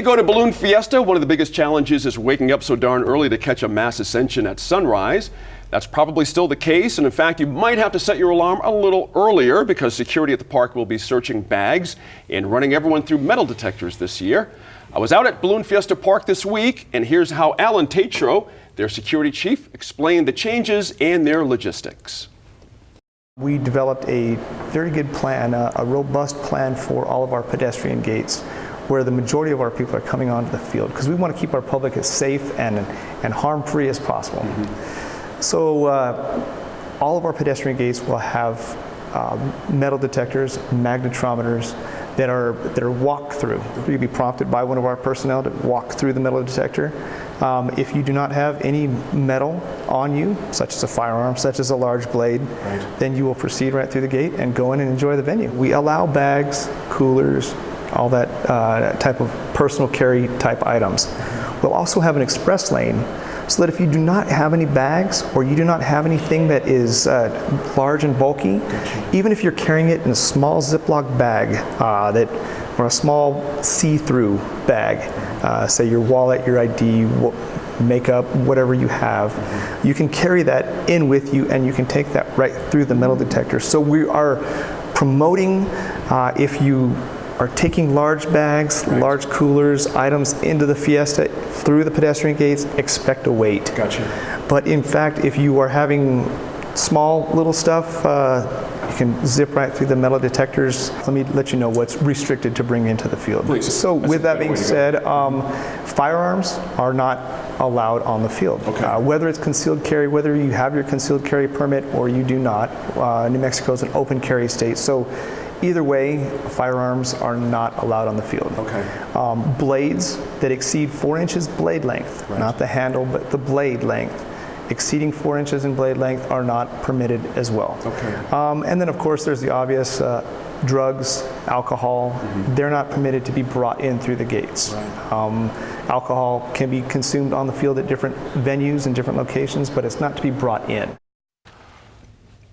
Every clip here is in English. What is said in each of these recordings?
to go to Balloon Fiesta? One of the biggest challenges is waking up so darn early to catch a mass ascension at sunrise. That's probably still the case, and in fact, you might have to set your alarm a little earlier because security at the park will be searching bags and running everyone through metal detectors this year. I was out at Balloon Fiesta Park this week, and here's how Alan Tatro, their security chief, explained the changes and their logistics. We developed a very good plan, a robust plan for all of our pedestrian gates, where the majority of our people are coming onto the field, because we want to keep our public as safe and harm-free as possible. So all of our pedestrian gates will have metal detectors, magnetometers that are walk through. You'll be prompted by one of our personnel to walk through the metal detector. If you do not have any metal on you, such as a firearm, such as a large blade, then you will proceed right through the gate and go in and enjoy the venue. We allow bags, coolers, all that type of personal carry type items. We'll also have an express lane so that if you do not have any bags or you do not have anything that is large and bulky, even if you're carrying it in a small Ziploc bag or a small see-through bag, say your wallet, your ID, makeup, whatever you have, you can carry that in with you and you can take that right through the metal detector. So we are promoting if you are taking large bags, large coolers, items into the Fiesta through the pedestrian gates, expect a wait. Gotcha. But in fact, if you are having small little stuff, you can zip right through the metal detectors. Let me let you know what's restricted to bring into the field. Please. So with that being said, firearms are not allowed on the field. Okay. Whether it's concealed carry, whether you have your concealed carry permit or you do not, New Mexico is an open carry state. So either way, firearms are not allowed on the field. Okay. Blades that exceed 4 inches blade length, not the handle, but the blade length, exceeding 4 inches in blade length are not permitted as well. Okay. And then of course there's the obvious drugs, alcohol, they're not permitted to be brought in through the gates. Alcohol can be consumed on the field at different venues and different locations, but it's not to be brought in.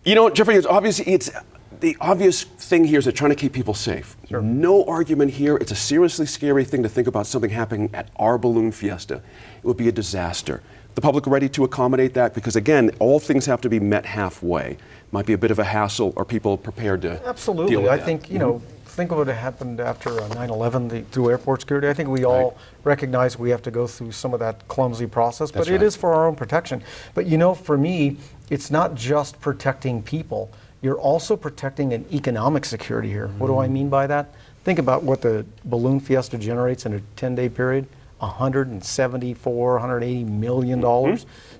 You know, Jeffrey, it's the obvious thing here is they're trying to keep people safe. Sure. No argument here. It's a seriously scary thing to think about something happening at our Balloon Fiesta. It would be a disaster. The public ready to accommodate that? Because again, all things have to be met halfway. Might be a bit of a hassle. Are people prepared to Absolutely. deal with that? I think, you know, think of what happened after 9/11 through airport security. I think we all recognize we have to go through some of that clumsy process, but it is for our own protection. But you know, for me, it's not just protecting people. You're also protecting an economic security here. What do I mean by that? Think about what the Balloon Fiesta generates in a 10-day period. $174, $180 million.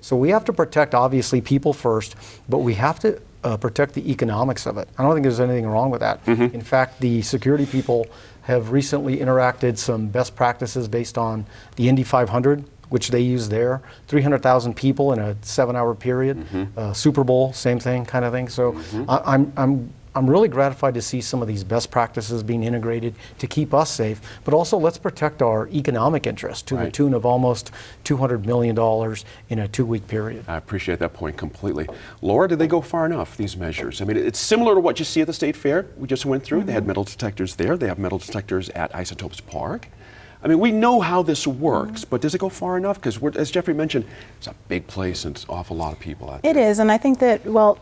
So we have to protect, obviously, people first, but we have to protect the economics of it. I don't think there's anything wrong with that. In fact, the security people have recently interacted some best practices based on the Indy 500, which they use there. 300,000 people in a 7-hour period. Super Bowl, same thing, kind of thing. So I'm really gratified to see some of these best practices being integrated to keep us safe, but also let's protect our economic interest to the tune of almost $200 million in a 2-week period. I appreciate that point completely. Laura, did they go far enough, these measures? I mean, it's similar to what you see at the State Fair we just went through. They had metal detectors there. They have metal detectors at Isotopes Park. I mean, we know how this works, but does it go far enough? Because as Jeffrey mentioned, it's a big place and it's an awful lot of people out there. It is, and I think that, well,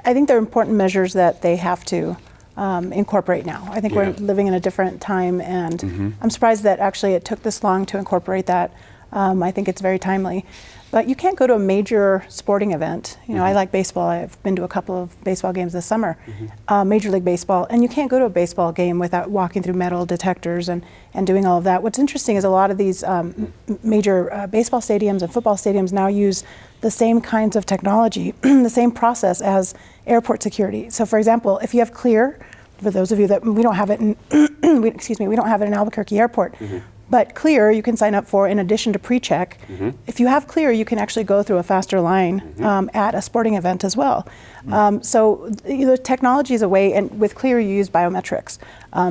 I think there are important measures that they have to incorporate now. I think we're living in a different time, and I'm surprised that actually it took this long to incorporate that. I think it's very timely. But you can't go to a major sporting event. You know, I like baseball. I've been to a couple of baseball games this summer, Major League Baseball, and you can't go to a baseball game without walking through metal detectors and doing all of that. What's interesting is a lot of these major baseball stadiums and football stadiums now use the same kinds of technology, the same process as airport security. So for example, if you have Clear, for those of you that we don't have it in, we don't have it in Albuquerque Airport. But Clear, you can sign up for in addition to pre-check. If you have Clear, you can actually go through a faster line at a sporting event as well. So the technology is a way, and with Clear you use biometrics.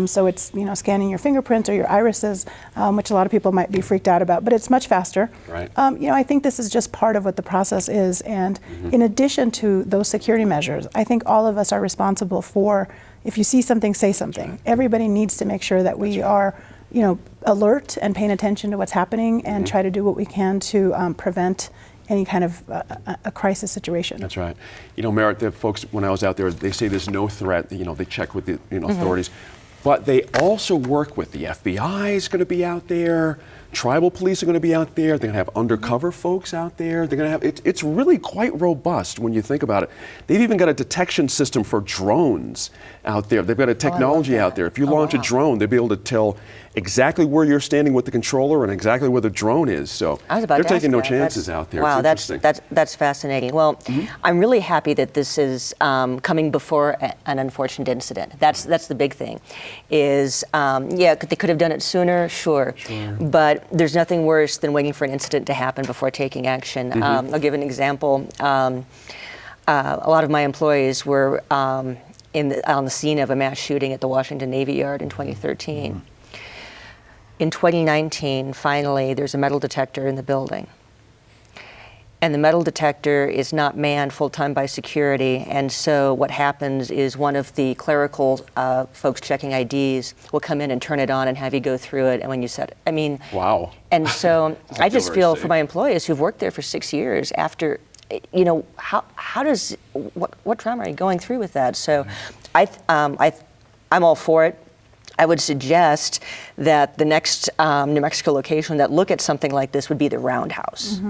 So it's scanning your fingerprints or your irises, which a lot of people might be freaked out about, but it's much faster. I think this is just part of what the process is, and in addition to those security measures, I think all of us are responsible for, if you see something, say something. Everybody needs to make sure that we are alert and paying attention to what's happening and try to do what we can to prevent any kind of a crisis situation. That's right. Merritt, the folks, when I was out there, they say there's no threat. They check with the authorities. But they also work with the FBI is going to be out there. Tribal police are going to be out there. They're going to have undercover folks out there. They're going to have, it's really quite robust when you think about it. They've even got a detection system for drones out there. They've got a technology out there. If you launch a drone, they'll be able to tell exactly where you're standing with the controller and exactly where the drone is. So they're taking no chances out there. Wow, that's fascinating. Well, I'm really happy that this is coming before an unfortunate incident. That's the big thing. Is they could have done it sooner, sure. But there's nothing worse than waiting for an incident to happen before taking action. I'll give an example. A lot of my employees were on the scene of a mass shooting at the Washington Navy Yard in 2013. In 2019, finally, there's a metal detector in the building. And the metal detector is not manned full-time by security, and so what happens is one of the clerical folks checking IDs will come in and turn it on and have you go through it, and when you set it, Wow. And so I just feel safe. for my employees who've worked there for 6 years, after, how does, what trauma are you going through with that? So I'm all for it. I would suggest that the next New Mexico location that look at something like this would be the Roundhouse.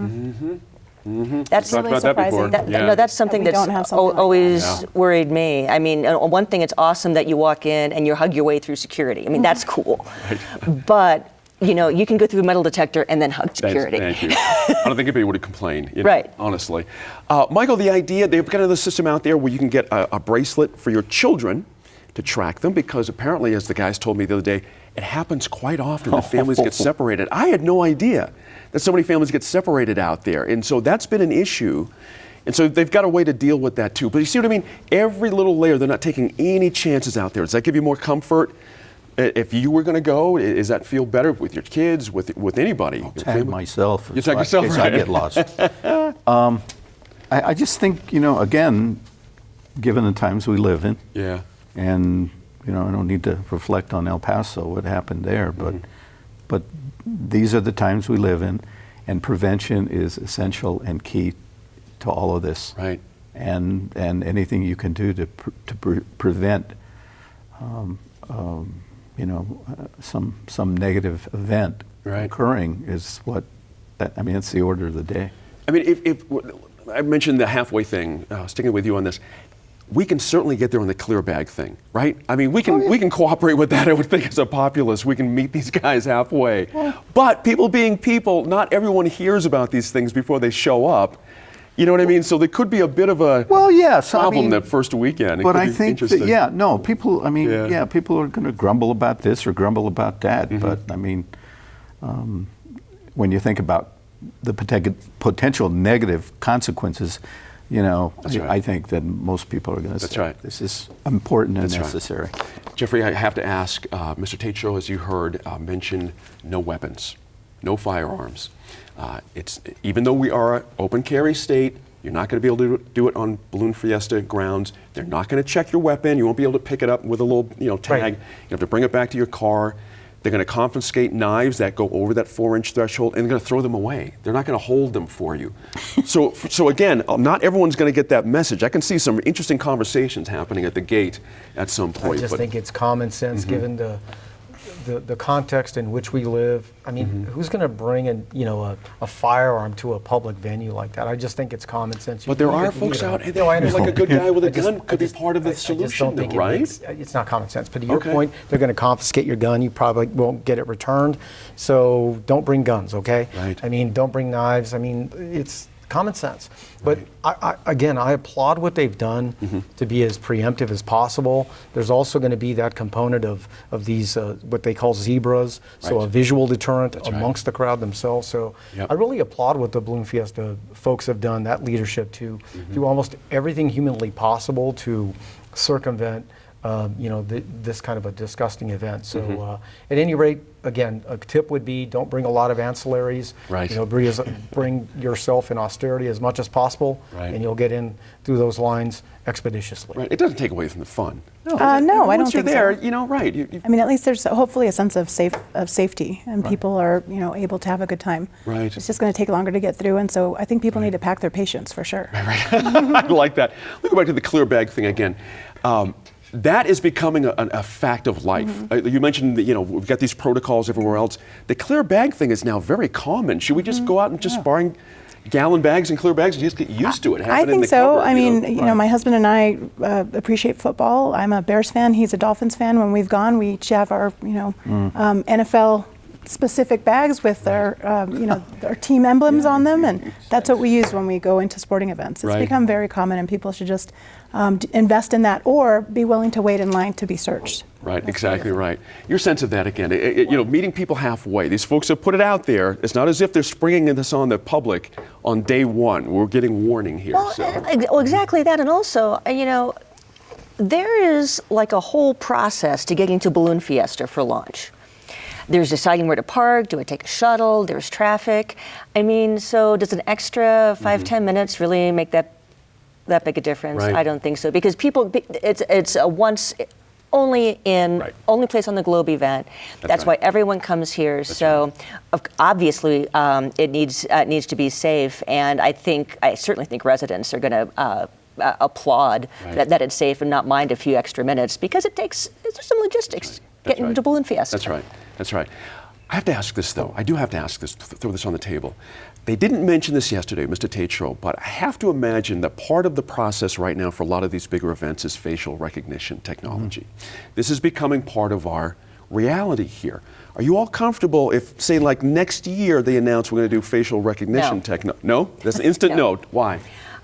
That's Talked really about that before. surprising. No, that's something That we that's don't have something like that. always worried me. I mean, one thing, it's awesome that you walk in and you hug your way through security. I mean, that's cool. But, you can go through a metal detector and then hug security. Thank you. I don't think anybody would complain, Right. honestly. Michael, the idea, they've got another system out there where you can get a bracelet for your children to track them, because apparently, as the guys told me the other day, it happens quite often that families get separated. I had no idea that so many families get separated out there. And so that's been an issue. And so they've got a way to deal with that too. But you see what I mean? Every little layer, they're not taking any chances out there. Does that give you more comfort? If you were going to go, does that feel better with your kids, with anybody? I'll tag myself. You tag yourself, in case right. I get lost. I just think, again, given the times we live in, Yeah. and I don't need to reflect on El Paso, what happened there, but these are the times we live in, and prevention is essential and key to all of this. Right. And anything you can do to prevent, some negative event occurring is it's the order of the day. I mean, if I mentioned the halfway thing, sticking with you on this, we can certainly get there on the clear bag thing, right? I mean, we can cooperate with that, I would think, as a populace. We can meet these guys halfway. But people being people, not everyone hears about these things before they show up. You know what I mean? So there could be a bit of a problem that first weekend. But I think people, people are going to grumble about this or grumble about that. But I mean, when you think about the potential negative consequences, I think that most people are going to say, this is important and necessary. Jeffrey, I have to ask, Mr. Tatro, as you heard, mention no weapons, no firearms. Even though we are an open carry state, you're not going to be able to do it on Balloon Fiesta grounds. They're not going to check your weapon. You won't be able to pick it up with a little tag. Right. You have to bring it back to your car. They're going to confiscate knives that go over that 4-inch threshold, and they're going to throw them away. They're not going to hold them for you. So again, not everyone's going to get that message. I can see some interesting conversations happening at the gate at some point. I just think it's common sense given the context in which we live. I mean, who's going to bring a firearm to a public venue like that? I just think it's common sense. But there are folks out there, like a good guy with a gun could be part of the solution, right? It's not common sense. But to your point, they're going to confiscate your gun. You probably won't get it returned. So don't bring guns, okay? Right. I mean, don't bring knives. I mean, it's common sense. But I applaud what they've done to be as preemptive as possible. There's also going to be that component of these what they call zebras, so a visual deterrent amongst the crowd themselves. So I really applaud what the Balloon Fiesta folks have done, that leadership to do almost everything humanly possible to circumvent this kind of a disgusting event. So at any rate, again, a tip would be don't bring a lot of ancillaries. Right. Bring yourself in austerity as much as possible, Right. and you'll get in through those lines expeditiously. Right. It doesn't take away from the fun. No, I don't Once you're think there, so. right. I mean, at least there's hopefully a sense of safety, and people are able to have a good time. Right. It's just going to take longer to get through, and so I think people need to pack their patience for sure. I like that. Let me go back to the clear bag thing again. That is becoming a fact of life. You mentioned that we've got these protocols everywhere else. The clear bag thing is now very common. Should we just go out and just buying gallon bags and clear bags and just get used to it? I think so. I mean, my husband and I appreciate football. I'm a Bears fan. He's a Dolphins fan. When we've gone, we each have our, NFL specific bags with our, our team emblems on them, and that's what we use when we go into sporting events. It's become very common, and people should just invest in that or be willing to wait in line to be searched. Right, exactly right. Your sense of that again, meeting people halfway. These folks have put it out there. It's not as if they're springing this on the public on day one. We're getting warning here. Well, exactly that, and also, there is like a whole process to getting to Balloon Fiesta for launch. There's deciding where to park, do I take a shuttle, there's traffic. I mean, so does an extra 5-10 minutes really make that big a difference? Right. I don't think so, because it's a once only place on the globe event. That's why everyone comes here. Obviously it needs to be safe, and I certainly think residents are going to applaud that it's safe and not mind a few extra minutes, because there's some logistics getting to Balloon Fiesta. That's right. I have to ask this, though. I do have to ask this, throw this on the table. They didn't mention this yesterday, Mr. Tatro, but I have to imagine that part of the process right now for a lot of these bigger events is facial recognition technology. This is becoming part of our reality here. Are you all comfortable if, say, like next year they announce we're going to do facial recognition technology? No? That's an instant no. Why?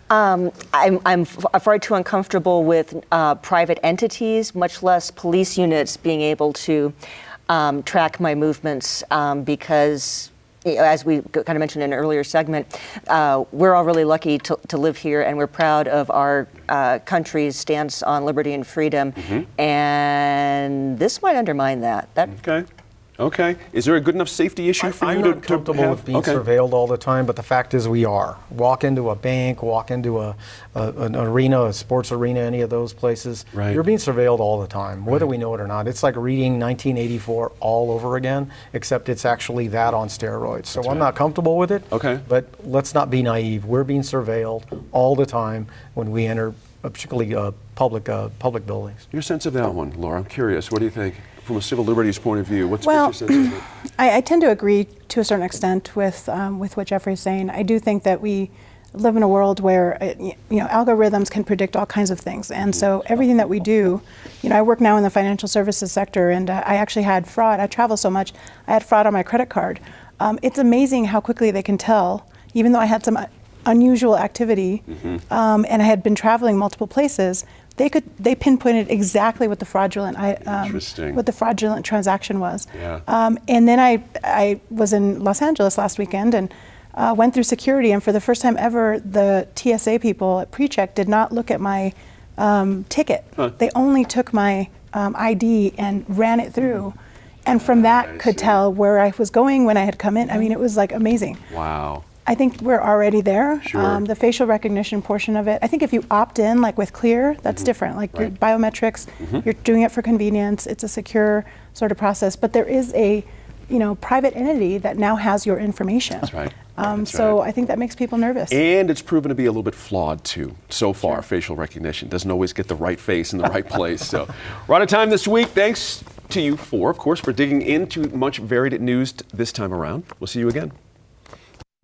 I'm far too uncomfortable with private entities, much less police units being able to track my movements because, as we kind of mentioned in an earlier segment, we're all really lucky to live here, and we're proud of our country's stance on liberty and freedom, and this might undermine that. Okay. Is there a good enough safety issue for you to have? I'm not comfortable with being surveilled all the time, but the fact is we are. Walk into a bank, walk into an arena, a sports arena, any of those places. Right. You're being surveilled all the time, whether we know it or not. It's like reading 1984 all over again, except it's actually that on steroids. So I'm not comfortable with it. Okay. But let's not be naive. We're being surveilled all the time when we enter, particularly public buildings. Your sense of that one, Laura? I'm curious. What do you think? From a civil liberties point of view, what's your sense of it? I tend to agree to a certain extent with what Jeffrey's saying. I do think that we live in a world where algorithms can predict all kinds of things, and so everything that we do, I work now in the financial services sector, and I actually had fraud. I travel so much, I had fraud on my credit card. It's amazing how quickly they can tell, even though I had some unusual activity, and I had been traveling multiple places. They pinpointed exactly what the fraudulent transaction was. Yeah. And then I was in Los Angeles last weekend and went through security, and for the first time ever, the TSA people at PreCheck did not look at my ticket. They only took my ID and ran it through, and from that could tell where I was going when I had come in. I mean, it was like amazing. Wow. I think we're already there. Sure. The facial recognition portion of it, I think if you opt in, like with Clear, that's different. Like your biometrics, you're doing it for convenience. It's a secure sort of process. But there is a, private entity that now has your information. That's right. I think that makes people nervous. And it's proven to be a little bit flawed too. So far, facial recognition doesn't always get the right face in the right place. So we're out of time this week. Thanks to you four, of course, for digging into much varied news this time around. We'll see you again.